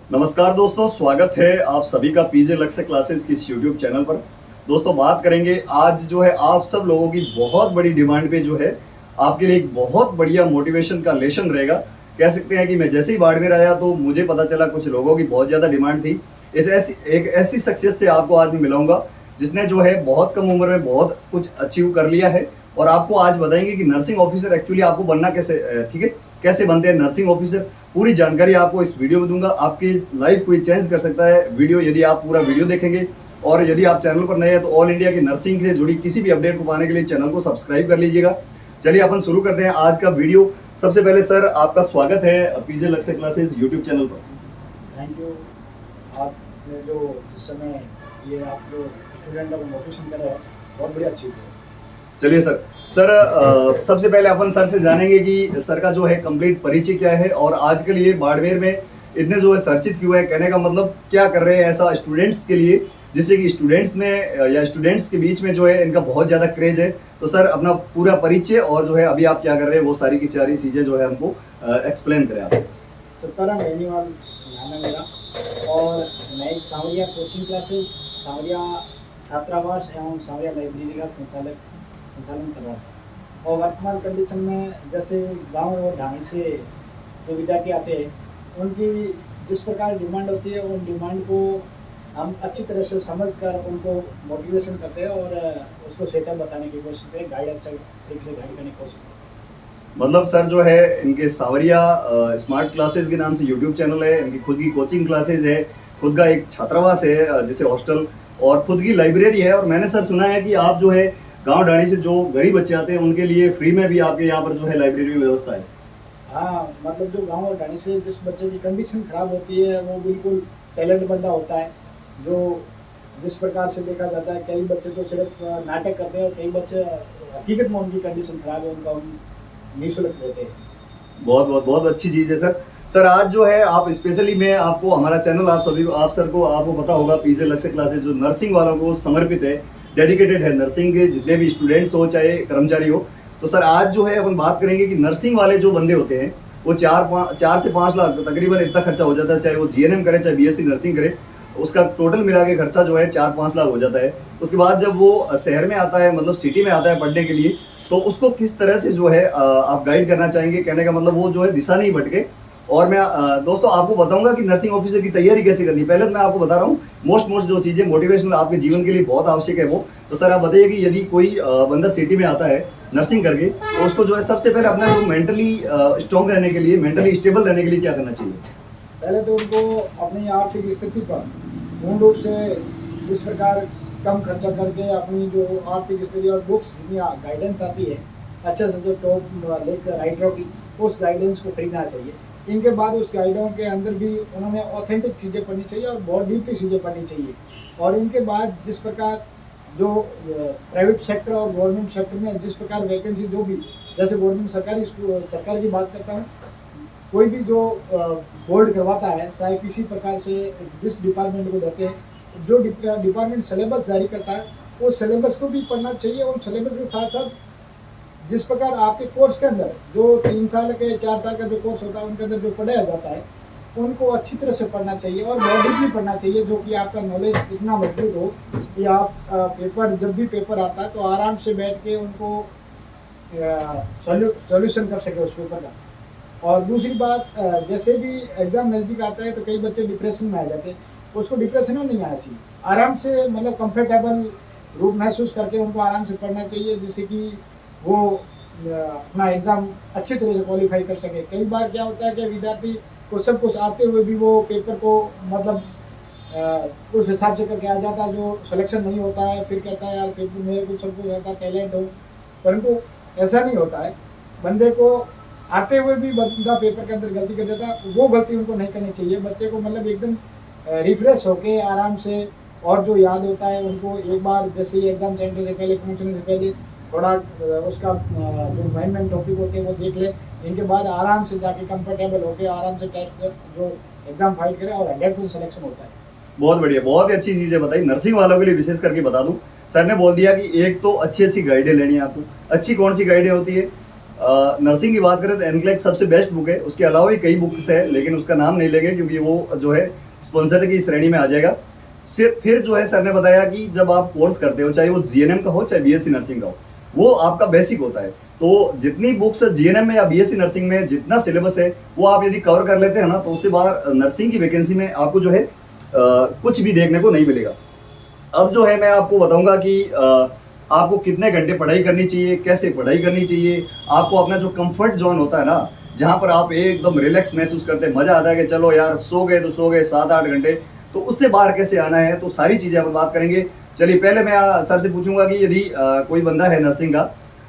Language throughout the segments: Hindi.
नमस्कार दोस्तों, स्वागत है आप सभी का पीजे लक्ष्य क्लासेस की इस यूट्यूब चैनल पर। दोस्तों बात करेंगे आज जो है आप सब लोगों की बहुत बड़ी डिमांड पे जो है आपके लिए एक बहुत बढ़िया मोटिवेशन का लेसन रहेगा। कह सकते हैं कि मैं जैसे ही बाड़मेर आया तो मुझे पता चला कुछ लोगों की बहुत ज़्यादा डिमांड थी। एक ऐसी शख्सियत से आपको आज मैं मिलाऊंगा जिसने जो है बहुत कम उम्र में बहुत कुछ अचीव कर लिया है और आपको आज बताएंगे कि नर्सिंग ऑफिसर एक्चुअली आपको बनना कैसे, ठीक है, कैसे बनते हैं नर्सिंग ऑफिसर। पूरी जानकारी आपको इस वीडियो में दूंगा। आपकी लाइफ को चेंज कर सकता है वीडियो, यदि आप पूरा वीडियो देखेंगे। और यदि आप चैनल पर नए हैं तो ऑल इंडिया की नर्सिंग से जुड़ी किसी भी अपडेट को पाने के लिए चैनल को सब्सक्राइब कर लीजिएगा। चलिए अपन शुरू करते हैं आज का वीडियो। सबसे पहले सर आपका स्वागत है पीजे लक्ष्य क्लासेस यूट्यूब चैनल पर। Thank you. आपने जो जिस समय ये आप जो स्टूडेंट को मोटिवेशन कर रहे हो बहुत बढ़िया चीज़ है। चलिए सर सबसे पहले अपन सर से जानेंगे कि सर का जो है कंप्लीट परिचय क्या है और आजकल ये बाड़मेर में इतने जो है चर्चित क्यों है। कहने का मतलब क्या कर रहे हैं ऐसा स्टूडेंट्स के लिए जिससे कि स्टूडेंट्स में या स्टूडेंट्स के बीच में जो है इनका बहुत ज़्यादा क्रेज है। तो सर अपना पूरा परिचय और जो है अभी आप क्या कर रहे हैं वो सारी की सारी चीज़ें जो है हमको एक्सप्लेन करें आप। सत्ताराम बेनीवाल नाम है मेरा और मैं एक सांवरिया कोचिंग क्लासेस, सांवरिया छात्रावास एवं सांवरिया लाइब्रेरी का संचालन कर रहा हूँ। और वर्तमान कंडीशन में जैसे गांव और ढाणी से जो विद्यार्थी आते हैं उनकी जिस प्रकार डिमांड होती है उन डिमांड को हम अच्छी तरह से समझकर उनको मोटिवेशन करते हैं और उसको सेटअप बताने की कोशिश करते हैं, गाइड अच्छा तरीके से गाइड करने की कोशिश करते हैं। मतलब सर जो है इनके सावरिया स्मार्ट क्लासेस के नाम से यूट्यूब चैनल है, इनकी खुद की कोचिंग क्लासेस है, खुद का एक छात्रावास है जैसे हॉस्टल और खुद की लाइब्रेरी है। और मैंने सर सुना है कि आप जो है गांव ढाणी से जो गरीब बच्चे आते हैं उनके लिए फ्री में भी आपके यहाँ पर जो है लाइब्रेरी में व्यवस्था है। हाँ, मतलब जो गांव और ढाणी से जिस बच्चे की कंडीशन खराब होती है वो बिल्कुल टैलेंट बंदा होता है, जो जिस प्रकार से देखा जाता है कई बच्चे तो सिर्फ नाटक करते हैं और कई बच्चे हकीकत में उनकी कंडीशन खराब है उनका हम निःशुल्क देते हैं। बहुत बहुत बहुत अच्छी चीज़ है सर। सर आज जो है आप स्पेशली मैं आपको हमारा चैनल आप सर को आपको पता होगा पीजे लक्ष्य क्लासेस जो नर्सिंग वालों को समर्पित है, डेडिकेटेड है। नर्सिंग के जितने भी स्टूडेंट्स हो चाहे कर्मचारी हो, तो सर आज जो है अपन बात करेंगे कि नर्सिंग वाले जो बंदे होते हैं वो 4 से 5 लाख तकरीबन इतना खर्चा हो जाता है। चाहे वो जीएनएम करे चाहे बीएससी नर्सिंग करे, उसका टोटल मिला के खर्चा जो है 4-5 लाख हो जाता है। उसके बाद जब वो शहर में आता है, मतलब सिटी में आता है पढ़ने के लिए, तो उसको किस तरह से जो है आप गाइड करना चाहेंगे। कहने का मतलब वो जो है दिशा नहीं भटके। और मैं दोस्तों आपको बताऊंगा कि नर्सिंग ऑफिसर की तैयारी कैसे करनी है। पहले तो मैं आपको बता रहा हूँ मोस्ट जो चीज़ें मोटिवेशनल आपके जीवन के लिए बहुत आवश्यक है वो। तो सर आप बताइए कि यदि कोई बंदा सिटी में आता है नर्सिंग करके, तो उसको जो है सबसे पहले अपना जो मेंटली स्ट्रॉन्ग रहने के लिए, मेंटली स्टेबल रहने के लिए क्या करना चाहिए। पहले तो उनको अपनी आर्थिक स्थिति पर पूर्ण रूप से जिस प्रकार कम खर्चा करके अपनी जो आर्थिक स्थिति और बुक्स गाइडेंस आती है अच्छे से जो टॉप लेकर राइटरों की, उस गाइडेंस को खरीदना चाहिए। इनके बाद उस गाइडों के अंदर भी उन्होंने ऑथेंटिक चीज़ें पढ़नी चाहिए और बहुत डीपली चीज़ें पढ़नी चाहिए। और इनके बाद जिस प्रकार जो प्राइवेट सेक्टर और गवर्नमेंट सेक्टर में जिस प्रकार वैकेंसी जो भी, जैसे गवर्नमेंट सरकार की बात करता हूँ, कोई भी जो बोर्ड करवाता है चाहे किसी प्रकार से जिस डिपार्टमेंट को देते हैं, जो डिपार्टमेंट सिलेबस जारी करता है उस सिलेबस को भी पढ़ना चाहिए। उन सिलेबस के साथ साथ जिस प्रकार आपके कोर्स के अंदर जो 3 साल के 4 साल का जो कोर्स होता है उनके अंदर जो पढ़ाया जाता है उनको अच्छी तरह से पढ़ना चाहिए और मॉडल भी पढ़ना चाहिए, जो कि आपका नॉलेज इतना मजबूत हो कि आप पेपर जब भी पेपर आता है तो आराम से बैठ के उनको सॉल्यूशन कर सके उस पेपर का। और दूसरी बात, जैसे भी एग्ज़ाम नज़दीक आता है तो कई बच्चे डिप्रेशन में आ जाते हैं, उसको डिप्रेशन में नहीं आना चाहिए। आराम से मतलब कंफर्टेबल रूप महसूस करके उनको आराम से पढ़ना चाहिए, जिससे कि वो अपना एग्ज़ाम अच्छी तरह से क्वालिफाई कर सके। कई बार क्या होता है कि विद्यार्थी को सब कुछ आते हुए भी वो पेपर को मतलब उस हिसाब से करके आ जाता है, जो सिलेक्शन नहीं होता है, फिर कहता है यार पेपर मेरे को सब कुछ आता, टैलेंट हो, परंतु ऐसा नहीं होता है। बंदे को आते हुए भी बंदा पेपर के अंदर गलती कर देता है, वो गलती उनको नहीं करनी चाहिए। बच्चे को मतलब एकदम रिफ्रेश होके आराम से, और जो याद होता है उनको एक बार जैसे ही एग्ज़ाम सेंटर से पहले पहुंचने से पहले थोड़ा उसका जो मेन टॉपिक होते हैं वो देख ले। इनके बाद आराम से जाके कंफर्टेबल होके आराम से टेस्ट जो एग्ज़ाम फाइट करे और 100% सिलेक्शन होता है। बहुत बढ़िया, बहुत ही अच्छी चीज़ें बताई। नर्सिंग वालों के लिए विशेष करके बता दूं, सर ने बोल दिया कि एक तो अच्छी गाइडें लेनी है आपको। अच्छी कौन सी गाइडें होती है, नर्सिंग की बात करें तो एनक्लेक्स सबसे बेस्ट बुक है, उसके अलावा भी कई बुक्स है लेकिन उसका नाम नहीं लेंगे क्योंकि वो जो है स्पॉन्सर की श्रेणी में आ जाएगा। फिर जो है सर ने बताया कि जब आप कोर्स करते हो, चाहे वो जीएनएम का हो चाहे बीएससी नर्सिंग का हो, वो आपका बेसिक होता है। तो जितनी बुक्स जीएनएम में या बीएससी नर्सिंग में जितना सिलेबस है वो आप यदि कवर कर लेते हैं ना, तो उससे बाहर नर्सिंग की वैकेंसी में आपको जो है कुछ भी देखने को नहीं मिलेगा। अब जो है मैं आपको बताऊंगा कि आपको कितने घंटे पढ़ाई करनी चाहिए, कैसे पढ़ाई करनी चाहिए, आपको अपना जो कंफर्ट जोन होता है ना, जहाँ पर आप एकदम रिलैक्स महसूस करते हैं, मजा आता है कि चलो यार सो गए तो सो गए 7-8 घंटे, तो उससे बाहर कैसे आना है, तो सारी चीजें अपन बात करेंगे। चलिए पहले मैं सर से पूछूंगा कि यदि कोई बंदा है नर्सिंग का,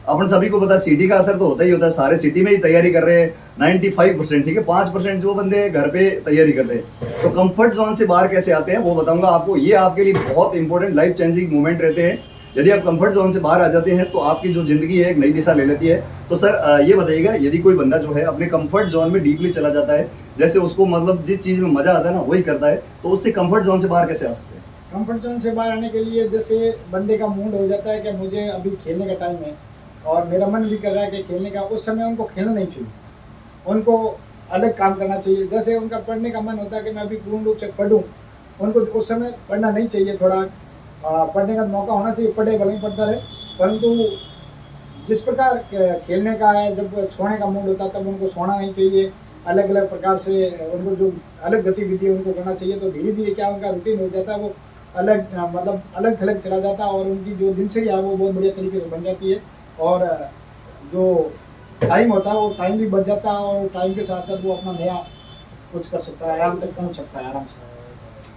अपन सभी को पता सिटी का असर तो होता ही होता है, सारे सिटी में ही तैयारी कर रहे हैं 95%, ठीक है, 5% जो बंदे घर पे तैयारी कर रहे हैं, तो कंफर्ट जोन से बाहर कैसे आते हैं वो बताऊंगा आपको। ये आपके लिए बहुत इंपॉर्टेंट लाइफ चेंजिंग मोमेंट रहते हैं। यदि आप कंफर्ट जोन से बाहर आ जाते हैं तो आपकी जो जिंदगी है एक नई दिशा ले लेती है। तो सर ये बताइएगा, यदि कोई बंदा जो है अपने कंफर्ट जोन में डीपली चला जाता है, जैसे उसको मतलब जिस चीज में मजा आता है ना वही करता है, तो उससे कंफर्ट जोन से बाहर कैसे आ सकते हैं? कंफर्ट जोन से बाहर आने के लिए जैसे बंदे का मूड हो जाता है कि मुझे अभी खेलने का टाइम है और मेरा मन भी कर रहा है कि खेलने का, उस समय उनको खेलना नहीं चाहिए, उनको अलग काम करना चाहिए। जैसे उनका पढ़ने का मन होता है कि मैं अभी पूर्ण रूप से पढ़ूँ, उनको उस समय पढ़ना नहीं चाहिए, थोड़ा पढ़ने का मौका होना चाहिए, पढ़े भले ही पढ़ता रहे, परंतु जिस प्रकार खेलने का है, जब सोने का मूड होता है तब उनको सोना नहीं चाहिए। अलग अलग प्रकार से उनको जो अलग गतिविधि है उनको करना चाहिए, तो धीरे धीरे क्या उनका रूटीन हो जाता है, वो अलग मतलब अलग थलग चला जाता है और उनकी जो दिनचर्या है वो बहुत बढ़िया तरीके से बन जाती है और जो टाइम होता है वो टाइम भी बच जाता है और टाइम के साथ साथ वो अपना नया कुछ कर सकता है, आराम तक पहुँच सकता है आराम से।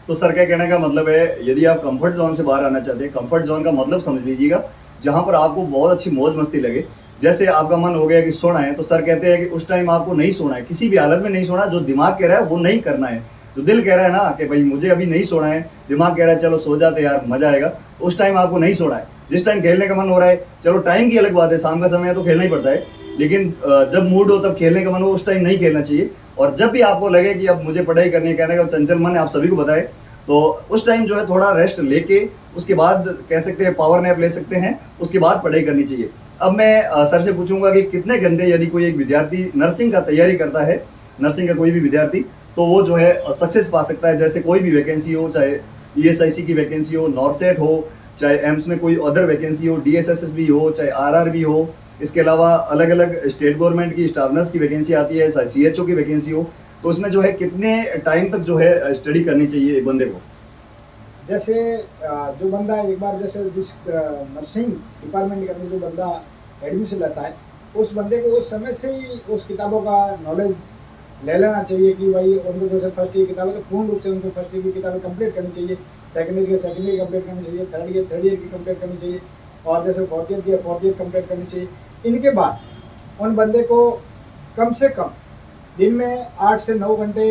तो सर क्या कहने का मतलब है, यदि आप कंफर्ट जोन से बाहर आना चाहते हैं, कंफर्ट जोन का मतलब समझ लीजिएगा जहां पर आपको बहुत अच्छी मौज मस्ती लगे। जैसे आपका मन हो गया कि सोना है, तो सर कहते हैं कि उस टाइम आपको नहीं सोना है, किसी भी हालत में नहीं सोना। जो दिमाग कह रहा है वो नहीं करना है, जो दिल कह रहा है ना कि भाई मुझे अभी नहीं सोना है, दिमाग कह रहा है चलो सो जाते यार मजा आएगा, उस टाइम आपको नहीं सोना है। जिस टाइम खेलने का मन हो रहा है, चलो टाइम की अलग बात है, शाम का समय है तो खेलना ही पड़ता है, लेकिन जब मूड हो तब खेलने का मन हो उस टाइम नहीं खेलना चाहिए। और जब भी आपको लगे कि अब मुझे पढ़ाई करनी है, कहने का चंचल मन है, आप सभी को बताए, तो उस टाइम जो है थोड़ा रेस्ट लेके उसके बाद कह सकते हैं पावर नैप ले सकते हैं, उसके बाद पढ़ाई करनी चाहिए। अब मैं सर से पूछूंगा कि कितने घंटे यदि कोई एक विद्यार्थी नर्सिंग का तैयारी करता है, नर्सिंग का कोई भी विद्यार्थी, तो वो जो है सक्सेस पा सकता है। जैसे कोई भी वैकेंसी हो, चाहे ईएसआईसी की वैकेंसी हो, नॉर्सेट हो, चाहे एम्स में कोई अदर वैकेंसी हो, डीएसएसएसबी हो, चाहे आरआरबी हो, इसके अलावा अलग अलग स्टेट गवर्नमेंट की स्टाफ नर्स की वैकेंसी आती है, सीएचओ की वैकेंसी हो, तो उसमें जो है कितने टाइम तक जो है स्टडी करनी चाहिए एक बंदे को? जैसे जो बंदा एक बार जैसे जिस नर्सिंग डिपार्टमेंट के अंदर जो बंदा एडमिशन लेता है, उस बंदे को उस समय से ही उस किताबों का नॉलेज ले लेना चाहिए कि भाई उनको जैसे फर्स्ट ईयर किताबें तो पूर्ण रूप से उनको फर्स्ट ईयर की किताबें कंप्लीट करनी चाहिए, सेकंड ईयर की सेकंड ईयर कंप्लीट करनी चाहिए, थर्ड ईयर की कंप्लीट करनी चाहिए और जैसे फोर्थ ईयर की फोर्थ ईयर कंप्लीट करनी चाहिए। इनके बाद उन बंदे को कम से कम दिन में 8 से 9 घंटे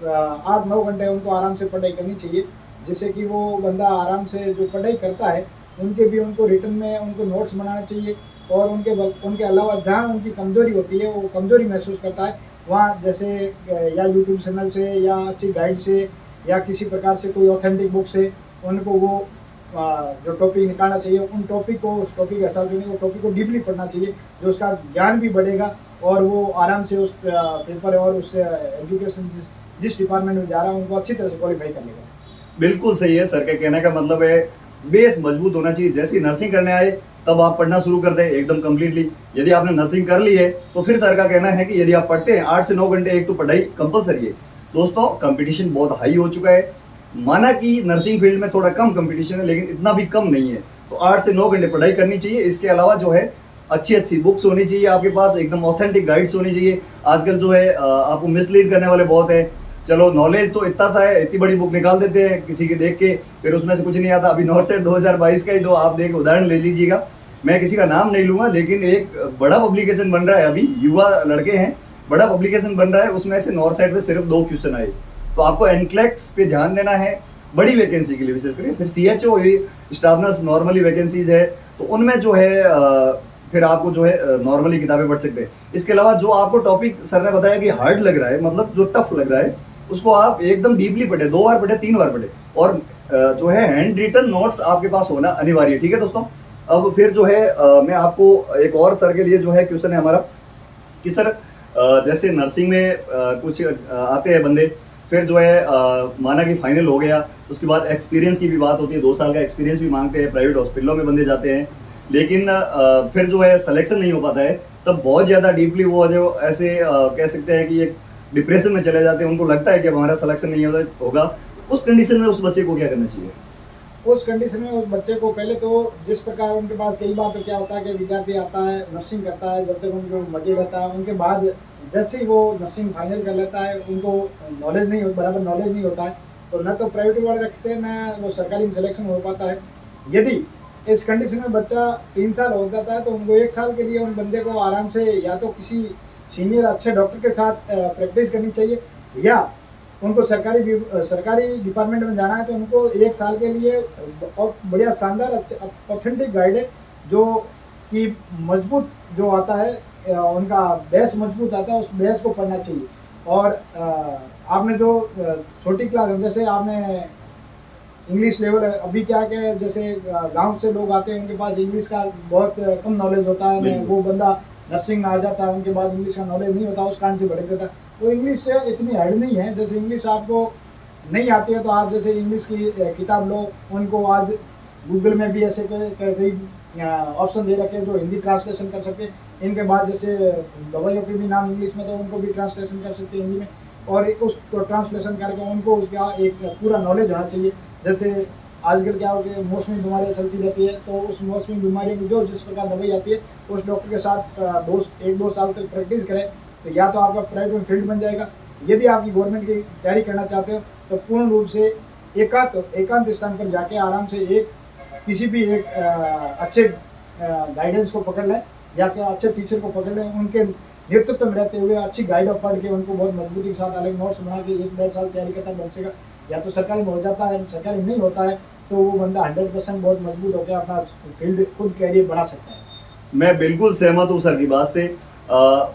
8-9 घंटे उनको आराम से पढ़ाई करनी चाहिए, जिससे कि वो बंदा आराम से जो पढ़ाई करता है उनके भी उनको रिटर्न में उनको नोट्स बनाना चाहिए और उनके अलावा जहाँ उनकी कमजोरी होती है, वो कमजोरी महसूस करता है, वहाँ जैसे या यूट्यूब चैनल से या अच्छी गाइड से या किसी प्रकार से कोई ऑथेंटिक बुक से उनको वो जो टॉपिक निकालना चाहिए, उन टॉपिक को उस टॉपिक के हिसाब से नहीं, वो टॉपिक को डीपली पढ़ना चाहिए, जो उसका ज्ञान भी बढ़ेगा और वो आराम से उस पेपर और उस एजुकेशन जिस डिपार्टमेंट में जा रहा है उनको अच्छी तरह से क्वालिफाई कर लेगा। बिल्कुल सही है, सर के कहने का मतलब है बेस मजबूत होना चाहिए। जैसे ही नर्सिंग करने आए तब आप पढ़ना शुरू कर दें एकदम कंप्लीटली। यदि आपने नर्सिंग कर ली है तो फिर सर का कहना है कि यदि आप पढ़ते हैं 8 से 9 घंटे, एक तो पढ़ाई कंपलसरी है। दोस्तों कंपटीशन बहुत हाई हो चुका है, माना कि नर्सिंग फील्ड में थोड़ा कम कंपटीशन है लेकिन इतना भी कम नहीं है, तो 8 से 9 घंटे पढ़ाई करनी चाहिए। इसके अलावा जो है अच्छी अच्छी बुक्स होनी चाहिए आपके पास, एकदम ऑथेंटिक गाइड्स होनी चाहिए। आजकल जो है आपको मिसलीड करने वाले बहुत है, चलो नॉलेज तो इतना सा है, इतनी बड़ी बुक निकाल देते हैं किसी के देख के, फिर उसमें से कुछ नहीं आता। अभी नॉर्सेट 2022 का ही दो आप देख उदाहरण ले लीजिएगा, मैं किसी का नाम नहीं लूंगा, लेकिन एक बड़ा पब्लिकेशन बन रहा है, अभी युवा लड़के हैं, बड़ा पब्लिकेशन बन रहा है, उसमें से नॉर्सेट में सिर्फ 2 क्वेश्चन आए। तो आपको एनक्लेक्स पे ध्यान देना है बड़ी वैकेंसी के लिए विशेष करके। फिर सीएचओ हुई, स्टाफ नर्स नॉर्मली वैकेंसीज है, तो उनमें जो है फिर आपको जो है नॉर्मली किताबें पढ़ सकते हैं। इसके अलावा जो आपको टॉपिक सर ने बताया कि हार्ड लग रहा है, मतलब जो टफ लग रहा है, उसको आप एकदम डीपली पढ़े, 2 बार पढ़े, 3 बार पढ़े, और जो है हैंड रिटन नोट्स आपके पास होना अनिवार्य है। ठीक है दोस्तों, अब फिर जो है मैं आपको एक और सर के लिए जो है क्वेश्चन है हमारा कि सर जैसे नर्सिंग में कुछ आते हैं बंदे, फिर जो है माना कि फाइनल हो गया, उसके बाद एक्सपीरियंस की भी बात होती है, 2 साल का एक्सपीरियंस भी मांगते हैं, प्राइवेट हॉस्पिटलों में बंदे जाते हैं, लेकिन फिर जो है सिलेक्शन नहीं हो पाता है, तब बहुत ज़्यादा डीपली वो जो ऐसे कह सकते हैं कि एक डिप्रेशन में चले जाते हैं, उनको लगता है कि अब हमारा सिलेक्शन नहीं होगा, उस कंडीशन में उस बच्चे को क्या करना चाहिए? उस कंडीशन में उस बच्चे को पहले तो जिस प्रकार उनके पास कई बार तो क्या होता है कि विद्यार्थी आता है नर्सिंग करता है, जब तक उनको मजे रहता है, उनके बाद जैसे ही वो नर्सिंग फाइनल कर लेता है उनको नॉलेज नहीं हो बराबर नॉलेज नहीं होता है, तो न तो प्राइवेट वाले रखते हैं न वो सरकारी में सिलेक्शन हो पाता है। यदि इस कंडीशन में बच्चा 3 साल हो जाता है तो उनको 1 साल के लिए उन बंदे को आराम से या तो किसी सीनियर अच्छे डॉक्टर के साथ प्रैक्टिस करनी चाहिए, या उनको सरकारी डिपार्टमेंट में जाना है तो उनको 1 साल के लिए बहुत बढ़िया शानदार ऑथेंटिक गाइड है जो कि मजबूत जो आता है उनका बेस मजबूत आता है, उस बेस को पढ़ना चाहिए। और आपने जो छोटी क्लास जैसे आपने इंग्लिश लेवल है, अभी क्या है जैसे गांव से लोग आते हैं उनके पास इंग्लिश का बहुत कम नॉलेज होता है, बिल्कुल। वो बंदा नर्सिंग में आ जाता है उनके बाद इंग्लिश का नॉलेज नहीं होता, उस कारण से भटक जाता है। तो इंग्लिश से इतनी हार्ड नहीं है, जैसे इंग्लिश आपको नहीं आती है तो आप जैसे इंग्लिश की किताब लो, उनको आज गूगल में भी ऐसे कई ऑप्शन दे रखे हैं जो हिंदी ट्रांसलेशन कर सकते हैं। इनके बाद जैसे दवाइयों के भी नाम इंग्लिश में तो उनको भी ट्रांसलेशन कर सकते हैं हिंदी में, और उसको ट्रांसलेशन करके उनको उसका एक पूरा नॉलेज होना चाहिए। जैसे आजकल क्या हो गया मौसमी बीमारियाँ चलती रहती है, तो उस मौसमी बीमारी में जो जिस प्रकार दवाई आती है उस डॉक्टर के साथ 1-2 साल तक प्रैक्टिस करें तो या तो आपका प्राइवेट फील्ड बन जाएगा। यदि आपकी गवर्नमेंट की तैयारी करना चाहते हो तो पूर्ण रूप से एकांत स्थान पर जाके आराम से किसी भी एक अच्छे गाइडेंस को पकड़ लें या क्या अच्छे टीचर को पकड़ लें, उनके नेतृत्व में रहते हुए अच्छी गाइड ऑफ पढ़ के उनको बहुत मजबूती के साथ अलग नोट्स बना के 1-1.5 साल तैयारी करता है बच्चे का, या तो सरकारी में हो जाता है, सरकारी में नहीं होता है तो वो बंदा 100% बहुत मजबूत होकर अपना फील्ड खुद कैरियर बना सकता है। मैं बिल्कुल सहमत हूँ सर की बात से।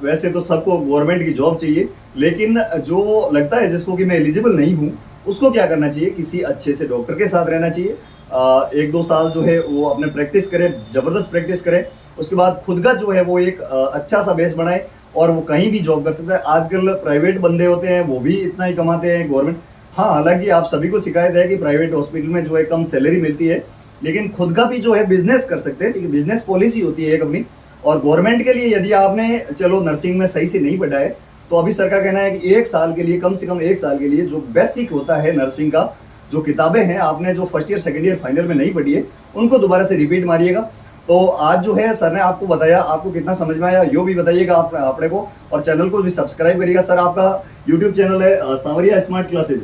वैसे तो सबको गवर्नमेंट की जॉब चाहिए, लेकिन जो लगता है जिसको कि मैं एलिजिबल नहीं हूँ, उसको क्या करना चाहिए? किसी अच्छे से डॉक्टर के साथ रहना चाहिए। 1-2 साल जो है वो अपने प्रैक्टिस करे, ज़बरदस्त प्रैक्टिस करे, उसके बाद खुद का जो है वो एक अच्छा सा बेस बनाए और वो कहीं भी जॉब कर सकता है। आजकल प्राइवेट बंदे होते हैं वो भी इतना ही कमाते हैं, गवर्नमेंट हाँ, हालाँकि आप सभी को शिकायत है कि प्राइवेट हॉस्पिटल में जो है कम सैलरी मिलती है, लेकिन खुद का भी जो है बिज़नेस कर सकते हैं, ठीक है? बिज़नेस पॉलिसी होती है एक अपनी। और गवर्नमेंट के लिए यदि आपने चलो नर्सिंग में सही से नहीं पढ़ा है, तो अभी सर का कहना है कि 1 साल के लिए, कम से कम 1 साल के लिए जो बेसिक होता है नर्सिंग का, जो किताबें हैं आपने जो first year, second year, final में नहीं पढ़ी है, उनको दोबारा से रिपीट मारिएगा। तो आज जो है सर ने आपको बताया, आपको कितना समझ में आया यो भी बताइएगा आप अपने को, और चैनल को भी सब्सक्राइब करिएगा। सर आपका यूट्यूब चैनल है सांवरिया स्मार्ट क्लासेज।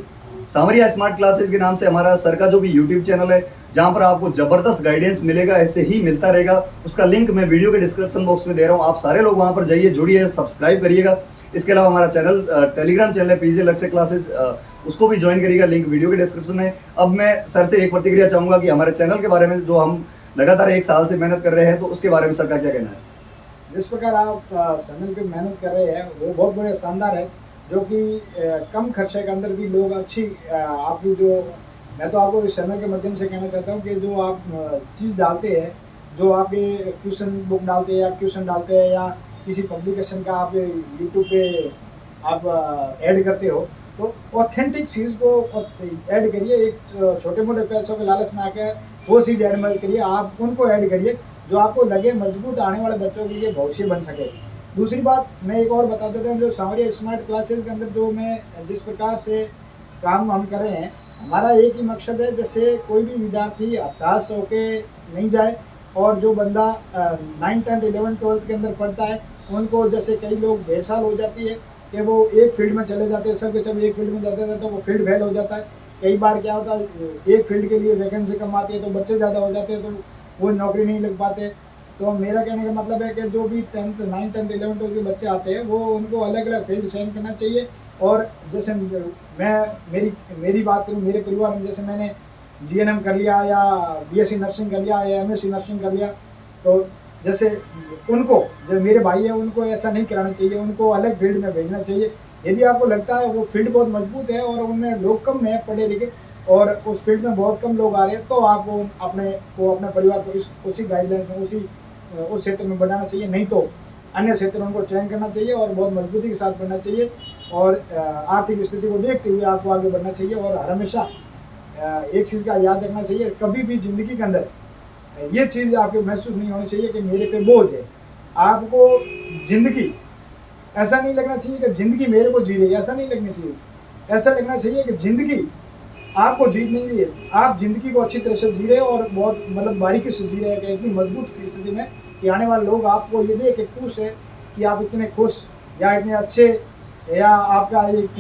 सांवरिया स्मार्ट क्लासेज के नाम से हमारा सर का जो भी यूट्यूब चैनल है, जहां पर आपको जबरदस्त गाइडेंस मिलेगा, ऐसे ही मिलता रहेगा। उसका लिंक मैं वीडियो के डिस्क्रिप्शन बॉक्स में दे रहा हूं, आप सारे लोग वहां पर जाइए, जुड़िए, सब्सक्राइब करिएगा। इसके अलावा हमारा चैनल टेलीग्राम चैनल है पीजे लक्ष्य क्लासेज, उसको भी ज्वाइन करिएगा, लिंक वीडियो के डिस्क्रिप्शन में। अब मैं सर से एक प्रतिक्रिया चाहूंगा कि हमारे चैनल के बारे में जो हम लगातार 1 साल से मेहनत कर रहे हैं, तो उसके बारे में सर का क्या कहना है? जिस प्रकार आप चैनल पे मेहनत कर रहे हैं वो बहुत बढ़िया शानदार है, जो कि कम खर्चे के अंदर भी लोग अच्छी आपकी जो मैं तो आपको इस चैनल के माध्यम से कहना चाहता हूँ कि जो आप चीज़ डालते हैं, जो आप ये क्वेश्चन बुक डालते हैं या क्वेश्चन डालते हैं या किसी पब्लिकेशन का आप यूट्यूब पे आप ऐड करते हो, तो ऑथेंटिक चीज़ को ऐड करिए। एक छोटे मोटे पैसों के लालच में आकर वो चीज़ ऐड मत करिए, आप उनको ऐड करिए जो आपको लगे मजबूत आने वाले बच्चों के लिए भविष्य बन सके। दूसरी बात मैं एक और बता देता हूँ, जो सांवरिया स्मार्ट क्लासेस के अंदर जो मैं जिस प्रकार से काम हम कर रहे हैं, हमारा एक ही मकसद है, जैसे कोई भी विद्यार्थी हताश होके नहीं जाए, और जो बंदा 9, 10, 11, 12 के अंदर पढ़ता है उनको जैसे कई लोग बेसाल हो जाती है कि वो एक फील्ड में चले जाते हैं, सब के सब एक फील्ड में जाते हैं तो वो फील्ड फेल हो जाता है। कई बार क्या होता है एक फील्ड के लिए वैकेंसी कम आती है तो बच्चे ज़्यादा हो जाते हैं तो वो नौकरी नहीं लग पाते। तो मेरा कहने का मतलब है कि जो भी 10th, 9, 10, 11, 12 के बच्चे आते हैं वो उनको अलग अलग फील्ड चयन करना चाहिए। और जैसे मैं मेरी बात करूँ, मेरे परिवार में जैसे मैंने GNM कर लिया या BSc नर्सिंग कर लिया या MSc नर्सिंग कर लिया, तो जैसे उनको जो मेरे भाई हैं उनको ऐसा नहीं कराना चाहिए, उनको अलग फील्ड में भेजना चाहिए। यदि आपको लगता है वो फील्ड बहुत मजबूत है और उनमें लोग कम हैं पढ़े लिखे, और उस फील्ड में बहुत कम लोग आ रहे हैं, तो आपको अपने परिवार को उसी गाइडलाइन में उस क्षेत्र में बनाना चाहिए, नहीं तो अन्य क्षेत्र उनको चयन करना चाहिए और बहुत मजबूती के साथ बढ़ना चाहिए और आर्थिक स्थिति को देखते हुए आपको आगे बढ़ना चाहिए। और हमेशा एक चीज़ का याद रखना चाहिए, कभी भी जिंदगी के अंदर ये चीज़ आपको महसूस नहीं होनी चाहिए कि मेरे पे बोझ है। आपको जिंदगी ऐसा नहीं लगना चाहिए कि जिंदगी मेरे को जी रही है, ऐसा नहीं लगना चाहिए। ऐसा लगना चाहिए कि जिंदगी आपको जीत नहीं रही है, आप जिंदगी को अच्छी तरह से जी रहे हो और बहुत मतलब बारीकी से जी रहे हैं कि इतनी मजबूत स्थिति में कि आने वाले लोग आपको ये देख के खुश है कि आप इतने खुश या इतने अच्छे, या आपका एक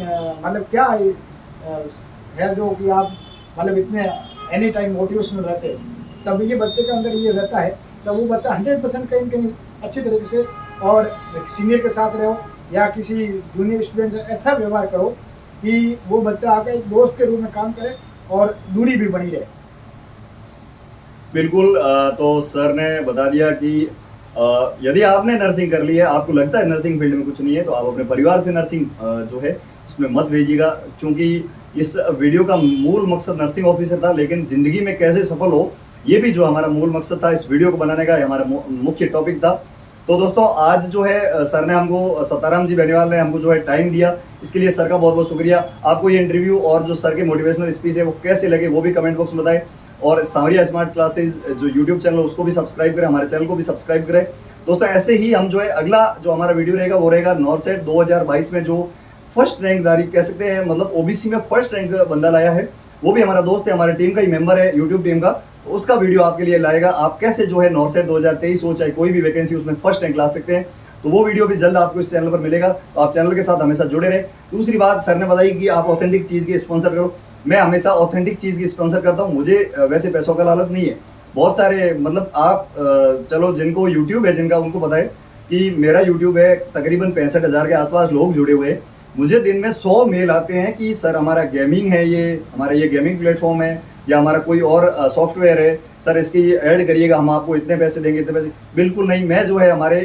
मतलब क्या है जो कि आप मतलब इतने एनी टाइम मोटिवेशनल रहते हैं। तब ये बच्चे के अंदर ये रहता है, तब वो बच्चा 100% कहीं न कहीं अच्छी तरीके से और सीनियर के साथ रहो या किसी जूनियर स्टूडेंट से ऐसा व्यवहार करो कि वो बच्चा आपका एक दोस्त के रूप में काम करे और दूरी भी बनी रहे। बिल्कुल। तो सर ने बता दिया कि यदि आपने नर्सिंग कर ली है, आपको लगता है नर्सिंग फील्ड में कुछ नहीं है, तो आप अपने परिवार से नर्सिंग जो है उसमें मत भेजिएगा, क्योंकि इस वीडियो का मूल मकसद नर्सिंग ऑफिसर था, लेकिन ज़िंदगी में कैसे सफल हो ये भी जो हमारा मूल मकसद था इस वीडियो को बनाने का, हमारा मुख्य टॉपिक था। तो दोस्तों आज जो है सर ने हमको, सताराम जी बेनीवाल ने हमको जो है टाइम दिया, इसके लिए सर का बहुत बहुत शुक्रिया। आपको ये इंटरव्यू और जो सर के मोटिवेशनल स्पीच है वो कैसे लगे वो भी कमेंट बॉक्स में बताएं, और सांवरिया स्मार्ट क्लासेज जो यूट्यूब चैनल उसको भी सब्सक्राइब करें, हमारे चैनल को भी सब्सक्राइब करें। दोस्तों ऐसे ही हम जो है अगला जो हमारा वीडियो रहेगा वो रहेगा नॉर्सेट 2022 में जो फर्स्ट रैंकदारी कह सकते हैं, मतलब ओबीसी में फर्स्ट रैंक बंदा लाया है, वो भी हमारा दोस्त है, हमारे टीम का ही मेंबर है यूट्यूब टीम का, तो उसका वीडियो आपके लिए लाएगा। आप कैसे जो है नॉर्सेट 2023 हो चाहे कोई भी वैकेंसी उसमें फर्स्ट रैंक ला सकते हैं, तो वो वीडियो भी जल्द आपको इस चैनल पर मिलेगा, तो आप चैनल के साथ हमेशा जुड़े रहे। दूसरी बात सर ने बताई कि आप ऑथेंटिक चीज़ की स्पॉन्सर करो, मैं हमेशा ऑथेंटिक चीज़ की स्पॉन्सर करता हूँ। मुझे वैसे पैसों का लालच नहीं है, बहुत सारे मतलब आप चलो जिनको यूट्यूब है जिनका, उनको पता है कि मेरा यूट्यूब है तकरीबन 65,000 के आसपास लोग जुड़े हुए हैं। मुझे दिन में 100 मेल आते हैं कि सर हमारा गेमिंग है, ये हमारा ये गेमिंग प्लेटफॉर्म है या हमारा कोई और सॉफ्टवेयर है, सर इसकी ऐड करिएगा, हम आपको इतने पैसे देंगे, इतने पैसे। बिल्कुल नहीं, मैं जो है हमारे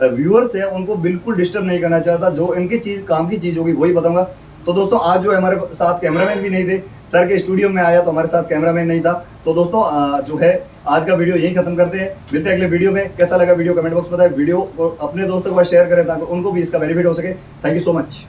व्यूअर्स है उनको बिल्कुल डिस्टर्ब नहीं करना चाहता, जो इनकी चीज़ काम की चीज़ होगी वही बताऊंगा। तो दोस्तों आज जो है हमारे साथ कैमरामैन भी नहीं थे, सर के स्टूडियो में आया तो हमारे साथ कैमरामैन नहीं था। तो दोस्तों जो है आज का वीडियो यही खत्म करते हैं, मिलते हैं अगले वीडियो में। कैसा लगा वीडियो कमेंट बॉक्स में बताएं, वीडियो को अपने दोस्तों के पास शेयर करें ताकि उनको भी इसका बेनिफिट हो सके। Thank you so much.